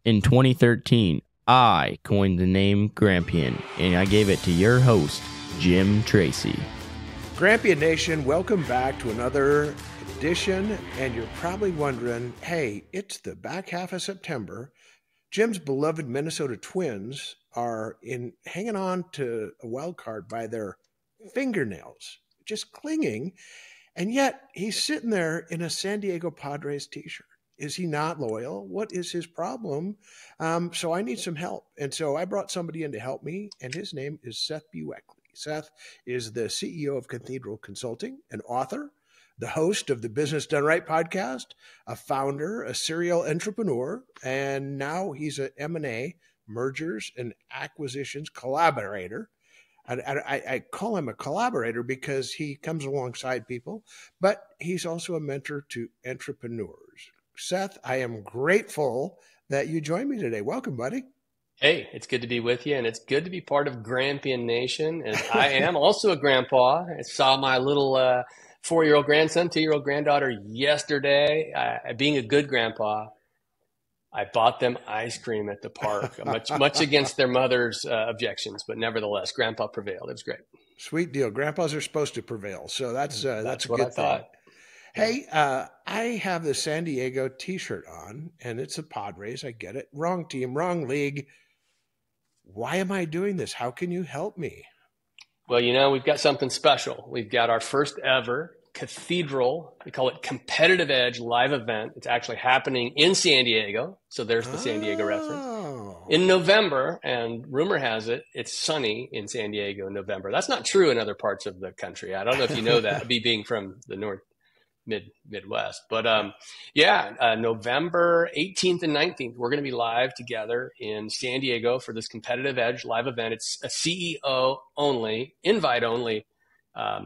In 2013, I coined the name Grampian, and I gave it to your host, Jim Tracy. Grampian Nation, welcome back to another edition, and you're probably wondering, hey, it's the back half of September. Jim's beloved Minnesota Twins are hanging on to a wild card by their fingernails, just clinging, and yet he's sitting there in a San Diego Padres t-shirt. Is he not loyal? What is his problem? So I need some help. And so I brought somebody in to help me, and his name is Seth Buechley. Seth is the CEO of Cathedral Consulting, an author, the host of the Business Done Right podcast, a founder, a serial entrepreneur, and now he's an M&A, mergers and acquisitions collaborator. I call him a collaborator because he comes alongside people, but he's also a mentor to entrepreneurs. Seth, I am grateful that you joined me today. Welcome, buddy. Hey, it's good to be with you, and it's good to be part of Grampian Nation. And I am also a grandpa. I saw my little 4-year-old grandson, 2-year-old granddaughter yesterday. Being a good grandpa, I bought them ice cream at the park, much against their mother's objections, but nevertheless, Grandpa prevailed. It was great. Sweet deal. Grandpas are supposed to prevail, so that's a what good I thought. Hey, I have the San Diego t-shirt on, and it's the Padres. I get it. Wrong team, wrong league. Why am I doing this? How can you help me? Well, we've got something special. We've got our first ever Cathedral, we call it Competitive Edge live event. It's actually happening in San Diego. So there's the San Diego reference. In November, and rumor has it, it's sunny in San Diego in November. That's not true in other parts of the country. I don't know if you know that, being from the Midwest. But November 18th and 19th, we're going to be live together in San Diego for this Competitive Edge live event. It's a CEO only, invite only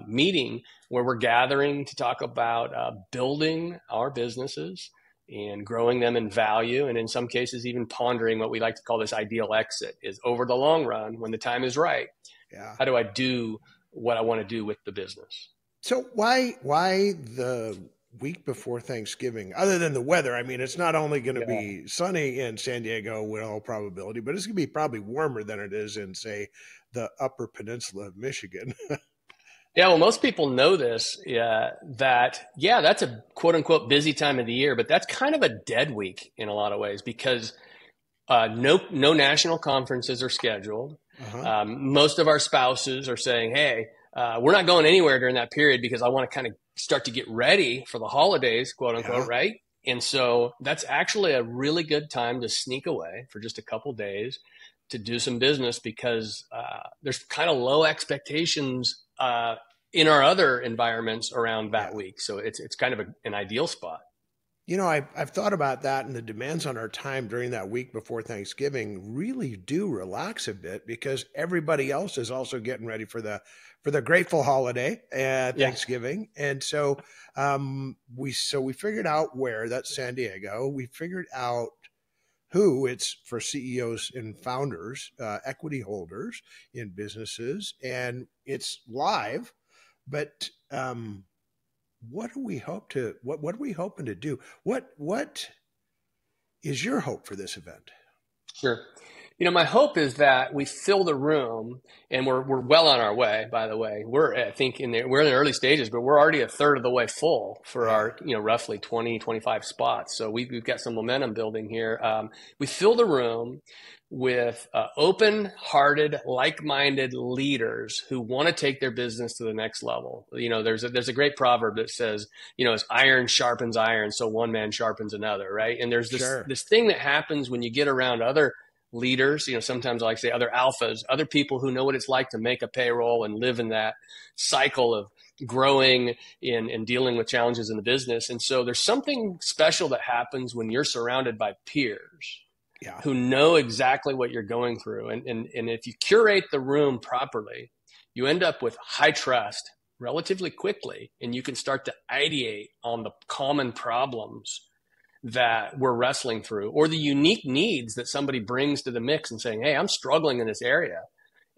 meeting where we're gathering to talk about building our businesses and growing them in value. And in some cases, even pondering what we like to call this ideal exit is over the long run, when the time is right. Yeah. How do I do what I want to do with the business? So why the week before Thanksgiving, other than the weather? I mean, it's not only going to be sunny in San Diego with all probability, but it's going to be probably warmer than it is in, say, the Upper Peninsula of Michigan. Yeah, well, most people know this, that's a quote unquote busy time of the year, but that's kind of a dead week in a lot of ways because no national conferences are scheduled. Uh-huh. Most of our spouses are saying, hey, we're not going anywhere during that period because I want to kind of start to get ready for the holidays, quote unquote, right? And so that's actually a really good time to sneak away for just a couple days to do some business because there's kind of low expectations in our other environments around that week. So it's kind of an ideal spot. I've thought about that, and the demands on our time during that week before Thanksgiving really do relax a bit because everybody else is also getting ready for the grateful holiday at Thanksgiving. And so we figured out where. That's San Diego. We figured out who. It's for CEOs and founders, equity holders in businesses, and it's live. But what are we hoping to do? What is your hope for this event? Sure. My hope is that we fill the room, and we're well on our way, by the way. We're in the early stages, but we're already a third of the way full for our, roughly 20, 25 spots. So we've got some momentum building here. We fill the room with open-hearted, like-minded leaders who want to take their business to the next level. There's a great proverb that says, as iron sharpens iron, so one man sharpens another, right? And there's this thing that happens when you get around other leaders, sometimes I like to say other alphas, other people who know what it's like to make a payroll and live in that cycle of growing and dealing with challenges in the business. And so there's something special that happens when you're surrounded by peers who know exactly what you're going through. And if you curate the room properly, you end up with high trust relatively quickly, and you can start to ideate on the common problems that we're wrestling through or the unique needs that somebody brings to the mix and saying, hey, I'm struggling in this area.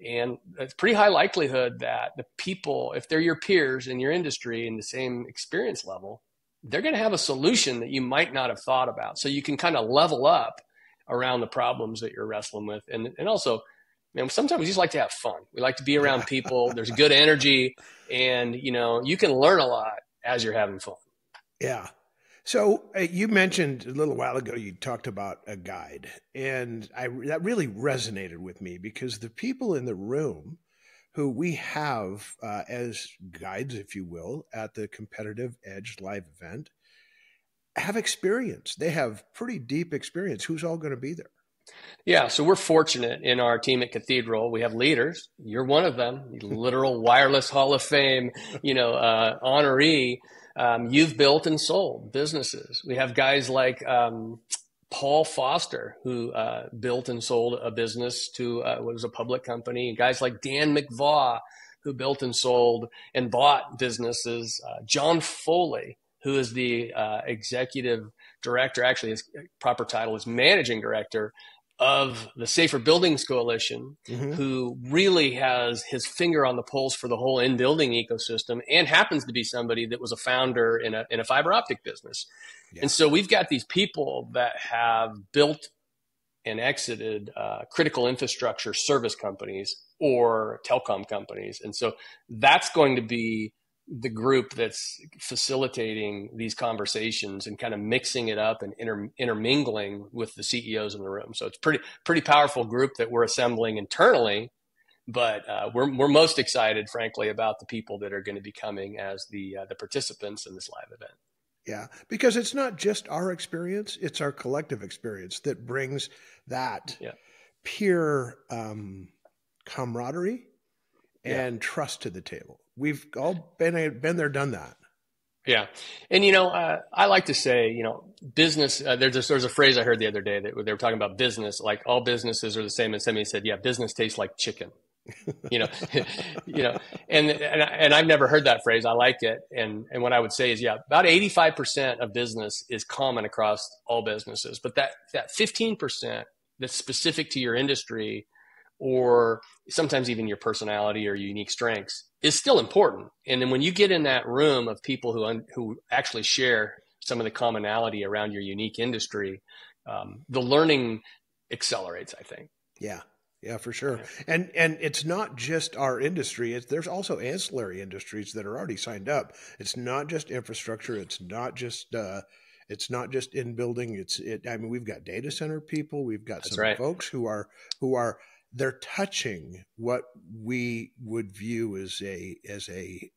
And it's pretty high likelihood that the people, if they're your peers in your industry in the same experience level, they're going to have a solution that you might not have thought about. So you can kind of level up around the problems that you're wrestling with. And also, sometimes we just like to have fun. We like to be around people. There's good energy, and, you can learn a lot as you're having fun. Yeah. So you mentioned a little while ago, you talked about a guide, and that really resonated with me, because the people in the room who we have as guides, if you will, at the Competitive Edge live event have experience. They have pretty deep experience. Who's all going to be there? Yeah, so we're fortunate in our team at Cathedral. We have leaders. You're one of them, literal wireless Hall of Fame, honoree. You've built and sold businesses. We have guys like Paul Foster, who built and sold a business to what was a public company. Guys like Dan McVaugh, who built and sold and bought businesses. John Foley, who is the executive director, actually his proper title is managing director of the Safer Buildings Coalition, who really has his finger on the pulse for the whole in-building ecosystem, and happens to be somebody that was a founder in a fiber optic business. Yeah. And so we've got these people that have built and exited critical infrastructure service companies or telecom companies. And so that's going to be the group that's facilitating these conversations and kind of mixing it up and intermingling with the CEOs in the room. So it's pretty powerful group that we're assembling internally, but we're most excited, frankly, about the people that are going to be coming as the participants in this live event. Yeah, because it's not just our experience, it's our collective experience that brings that peer camaraderie and trust to the table. We've all been there, done that. Yeah. And, I like to say, business, there's a phrase I heard the other day that they were talking about business, like all businesses are the same. And somebody said, yeah, business tastes like chicken, and I've never heard that phrase. I like it. And what I would say is, about 85% of business is common across all businesses, but that 15% that's specific to your industry, or sometimes even your personality or unique strengths, is still important. And then when you get in that room of people who actually share some of the commonality around your unique industry, the learning accelerates, I think. Yeah, for sure. Yeah. And it's not just our industry. There's also ancillary industries that are already signed up. It's not just infrastructure. It's not just in building. We've got data center people. We've got some folks who are they're touching what we would view as a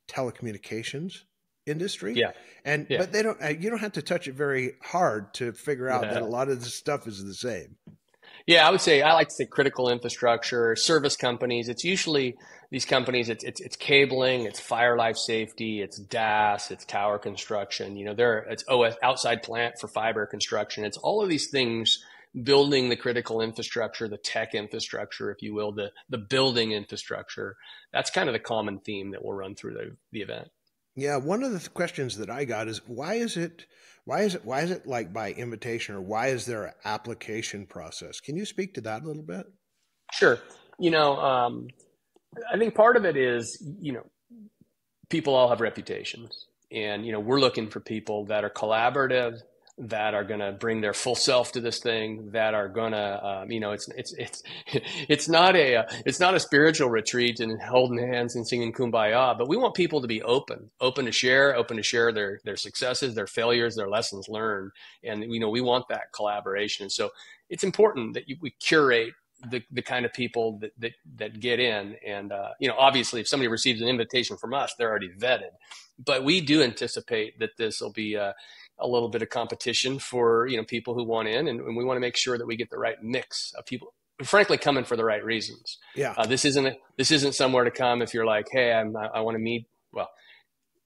telecommunications industry. But they don't. You don't have to touch it very hard to figure out that a lot of this stuff is the same. Yeah, I like to say critical infrastructure, service companies. It's usually these companies. It's cabling, it's fire life safety, it's DAS, it's tower construction. It's OS, outside plant for fiber construction. It's all of these things. Building the critical infrastructure, the tech infrastructure, if you will, the building infrastructure. That's kind of the common theme that we'll run through the event. Yeah, one of the questions that I got is why is it like by invitation, or why is there an application process? Can you speak to that a little bit? Sure. I think part of it is, people all have reputations, and we're looking for people that are collaborative, that are going to bring their full self to this thing, that are going to, it's not a spiritual retreat and holding hands and singing Kumbaya, but we want people to be open to share their successes, their failures, their lessons learned. And, we want that collaboration. So it's important that we curate the kind of people that get in. And, obviously if somebody receives an invitation from us, they're already vetted, but we do anticipate that this will be a little bit of competition for, people who want in, and we want to make sure that we get the right mix of people, frankly, coming for the right reasons. Yeah. This isn't somewhere to come if you're like, hey, I want to meet. Well,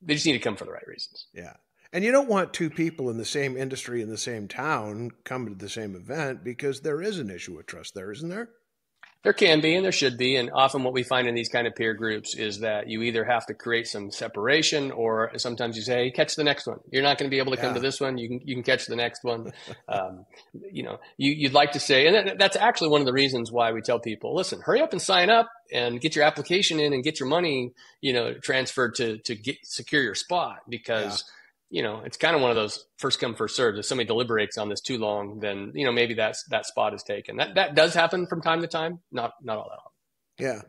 they just need to come for the right reasons. Yeah. And you don't want two people in the same industry in the same town coming to the same event, because there is an issue of trust there, isn't there? There can be, and there should be. And often what we find in these kind of peer groups is that you either have to create some separation, or sometimes you say, hey, catch the next one. You're not going to be able to come to this one. You can catch the next one. You'd like to say, and that's actually one of the reasons why we tell people, listen, hurry up and sign up and get your application in and get your money, transferred to secure your spot, because it's kind of one of those first come, first served. If somebody deliberates on this too long, then, maybe that spot is taken. That does happen from time to time, not all that often. Yeah.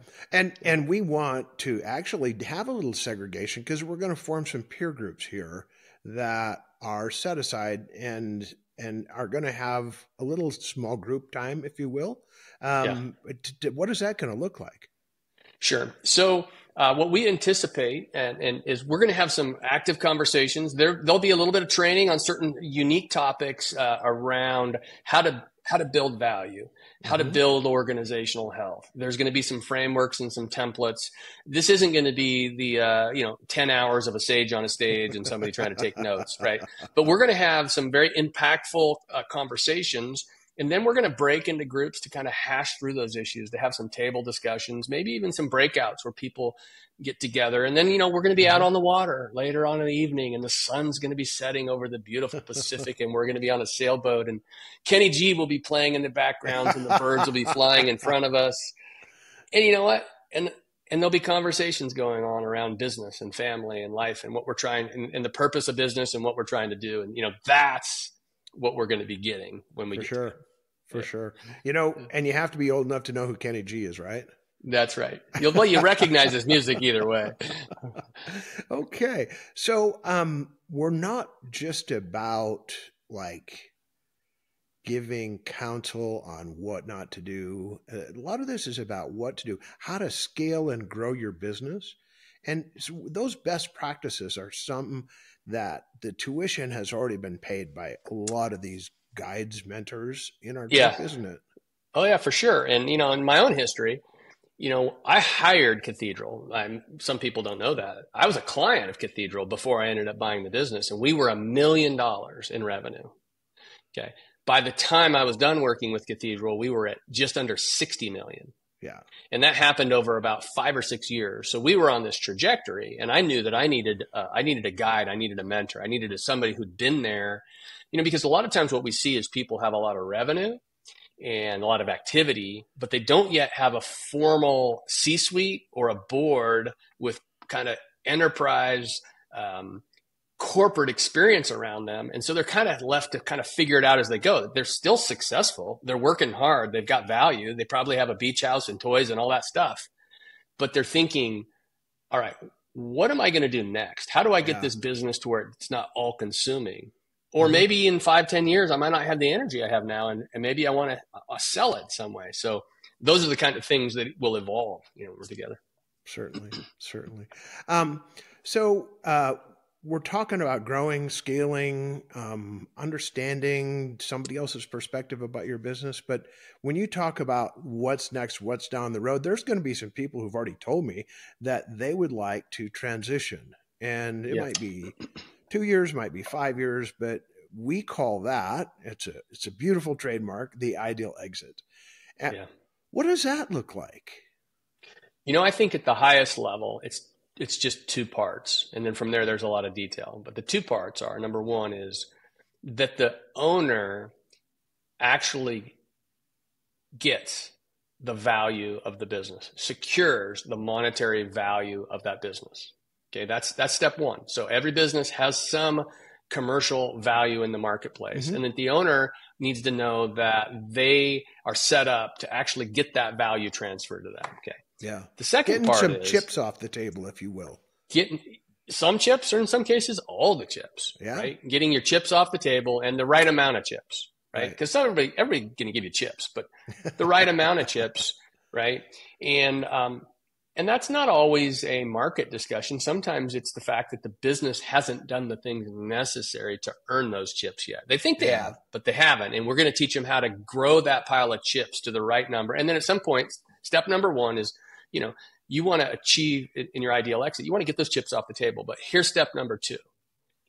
And we want to actually have a little segregation because we're going to form some peer groups here that are set aside and are going to have a little small group time, if you will. What is that going to look like? Sure. So what we anticipate and is we're going to have some active conversations. There'll be a little bit of training on certain unique topics around how to build value, how to build organizational health. There's going to be some frameworks and some templates. This isn't going to be the 10 hours of a sage on a stage and somebody trying to take notes, right? But we're going to have some very impactful conversations. And then we're going to break into groups to kind of hash through those issues, to have some table discussions, maybe even some breakouts where people get together. And then, we're going to be out on the water later on in the evening, and the sun's going to be setting over the beautiful Pacific, and we're going to be on a sailboat, and Kenny G will be playing in the background, and the birds will be flying in front of us. And you know what? And there'll be conversations going on around business and family and life and what we're trying and the purpose of business and what we're trying to do. And, that's what we're going to be getting when we get there. For sure. And you have to be old enough to know who Kenny G is, right? That's right. You recognize his music either way. Okay. So we're not just about like giving counsel on what not to do. A lot of this is about what to do, how to scale and grow your business. And so those best practices are something that the tuition has already been paid by a lot of these guides, mentors in our group, isn't it? Oh yeah, for sure. And, in my own history, I hired Cathedral. Some people don't know that. I was a client of Cathedral before I ended up buying the business, and we were $1 million in revenue. Okay. By the time I was done working with Cathedral, we were at just under 60 million. Yeah. And that happened over about 5 or 6 years. So we were on this trajectory, and I knew that I needed a guide. I needed a mentor. I needed somebody who'd been there, because a lot of times what we see is people have a lot of revenue and a lot of activity, but they don't yet have a formal C-suite or a board with kind of enterprise, corporate experience around them. And so they're kind of left to kind of figure it out as they go. They're still successful. They're working hard. They've got value. They probably have a beach house and toys and all that stuff, but they're thinking, all right, what am I going to do next? How do I get this business to where it's not all consuming? Or maybe in 5-10 years, I might not have the energy I have now. And maybe I want to sell it some way. So those are the kind of things that will evolve, when we're together. Certainly. We're talking about growing, scaling, understanding somebody else's perspective about your business. But when you talk about what's next, what's down the road, there's going to be some people who've already told me that they would like to transition. And it might be 2 years, might be 5 years, but we call that, it's a beautiful trademark, the ideal exit. What does that look like? I think at the highest level, it's just 2 parts. And then from there's a lot of detail. But the 2 parts are, number one is that the owner actually gets the value of the business, secures the monetary value of that business. Okay, that's step one. So every business has some commercial value in the marketplace, and that the owner needs to know that they are set up to actually get that value transferred to them. Okay. Yeah. The second getting part some is chips off the table, if you will. Getting some chips, or in some cases, all the chips. Yeah. Right. Getting your chips off the table and the right amount of chips. Right. Because everybody's going to give you chips, but the right amount of chips. Right. And that's not always a market discussion. Sometimes it's the fact that the business hasn't done the things necessary to earn those chips yet. They think they have, but they haven't. And we're going to teach them how to grow that pile of chips to the right number. And then at some point, step number one is, you want to achieve in your ideal exit, you want to get those chips off the table. But here's step number 2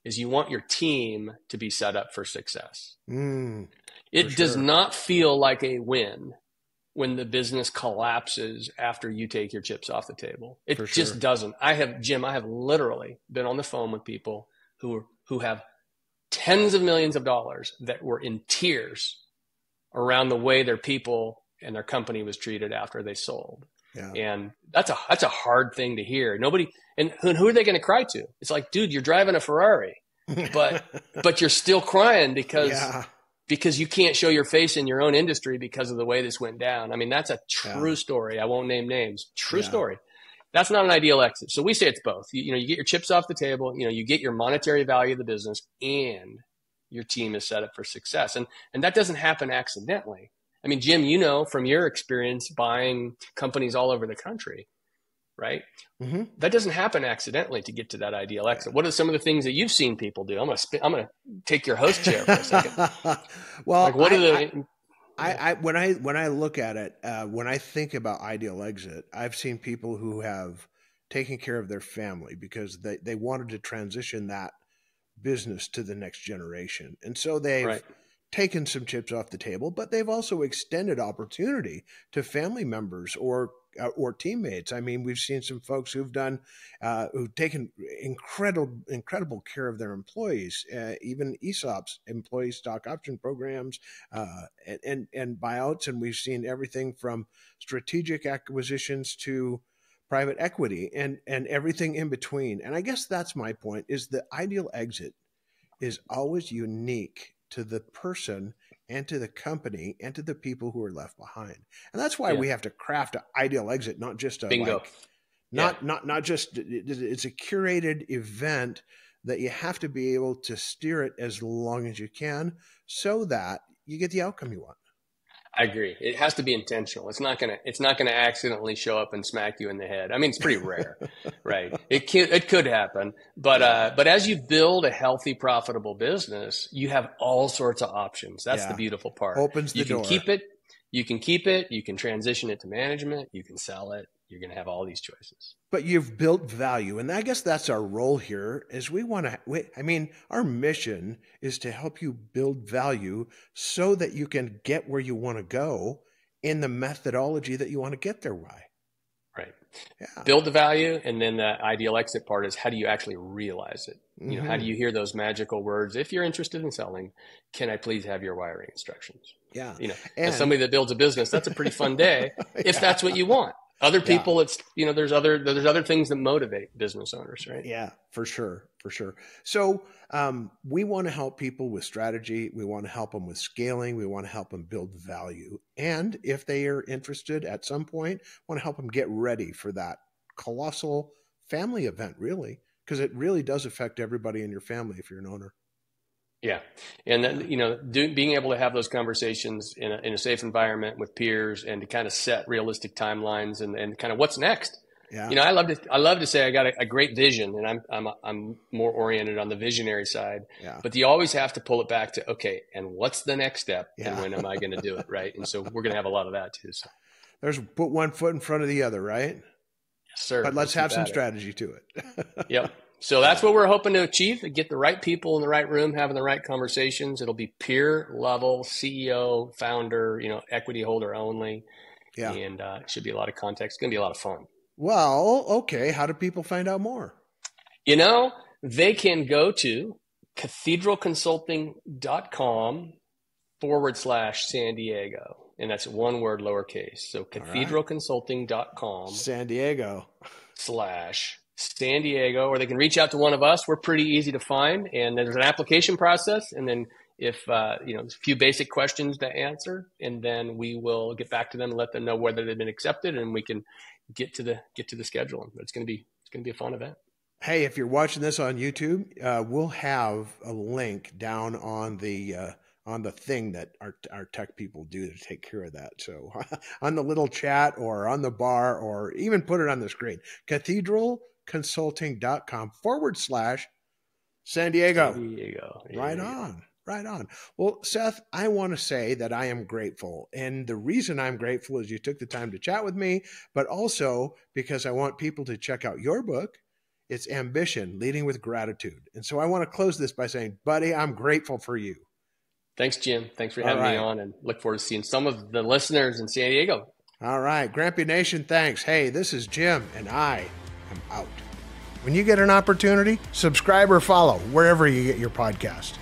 is you want your team to be set up for success. It does not feel like a win when the business collapses after you take your chips off the table. It just doesn't. I have literally been on the phone with people who have tens of millions of dollars that were in tears around the way their people and their company was treated after they sold. Yeah. And that's a hard thing to hear. Nobody, and who are they going to cry to? It's like, dude, you're driving a Ferrari. but you're still crying because you can't show your face in your own industry because of the way this went down. I mean, that's a true story. I won't name names. True story. That's not an ideal exit. So we say it's both. You get your chips off the table, you get your monetary value of the business, and your team is set up for success. And that doesn't happen accidentally. I mean, Jim, from your experience buying companies all over the country, right? Mm-hmm. That doesn't happen accidentally to get to that ideal exit. What are some of the things that you've seen people do? I'm going to take your host chair for a second. Well, when I look at it, when I think about ideal exit, I've seen people who have taken care of their family because they wanted to transition that business to the next generation. And so they've taken some chips off the table, but they've also extended opportunity to family members or teammates. I mean, we've seen some folks who've taken incredible care of their employees, even ESOPs, employee stock option programs, and buyouts. And we've seen everything from strategic acquisitions to private equity and everything in between. And I guess that's my point, is the ideal exit is always unique to the person and to the company and to the people who are left behind. And that's why we have to craft an ideal exit, not just bingo. Not just, it's a curated event that you have to be able to steer it as long as you can so that you get the outcome you want. I agree. It has to be intentional. It's not gonna accidentally show up and smack you in the head. I mean, it's pretty rare, right? It could happen, but as you build a healthy, profitable business, you have all sorts of options. That's the beautiful part. Opens the door. You can keep it. You can transition it to management. You can sell it. You're going to have all these choices. But you've built value. And I guess that's our role here is our mission is to help you build value so that you can get where you want to go in the methodology that you want to get there by. Right. Yeah. Build the value. And then the ideal exit part is how do you actually realize it? Mm-hmm. How do you hear those magical words? If you're interested in selling, can I please have your wiring instructions? Yeah. As somebody that builds a business, that's a pretty fun day if that's what you want. Other people, it's, there's other things that motivate business owners, right? Yeah, for sure. So we want to help people with strategy. We want to help them with scaling. We want to help them build value. And if they are interested at some point, want to help them get ready for that colossal family event, really, because it really does affect everybody in your family if you're an owner. Yeah. And then, being able to have those conversations in a safe environment with peers and to kind of set realistic timelines and kind of what's next. Yeah. I love to say I got a great vision, and I'm more oriented on the visionary side, but you always have to pull it back to, okay, and what's the next step and when am I going to do it? Right. And so we're going to have a lot of that too. So there's put one foot in front of the other, right? Yes, sir. But let's have some strategy to it. Yep. So that's what we're hoping to achieve, get the right people in the right room, having the right conversations. It'll be peer level, CEO, founder, equity holder only. Yeah. And it should be a lot of context. It's going to be a lot of fun. Well, okay. How do people find out more? They can go to cathedralconsulting.com/San Diego. And that's one word, lowercase. So cathedralconsulting.com. San Diego. /San Diego, or they can reach out to one of us. We're pretty easy to find, and there's an application process. And then if a few basic questions to answer, and then we will get back to them and let them know whether they've been accepted, and we can get to the scheduling. But it's going to be a fun event. Hey, if you're watching this on YouTube, we'll have a link down on the thing that our tech people do to take care of that. So on the little chat or on the bar, or even put it on the screen, cathedralconsulting.com/San Diego. San Diego. Yeah. Right on. Well, Seth, I want to say that I am grateful. And the reason I'm grateful is you took the time to chat with me, but also because I want people to check out your book. It's Ambition, Leading with Gratitude. And so I want to close this by saying, buddy, I'm grateful for you. Thanks, Jim. Thanks for having me on, and look forward to seeing some of the listeners in San Diego. All right. Grampy Nation, thanks. Hey, this is Jim, and I am out. When you get an opportunity, subscribe or follow wherever you get your podcast.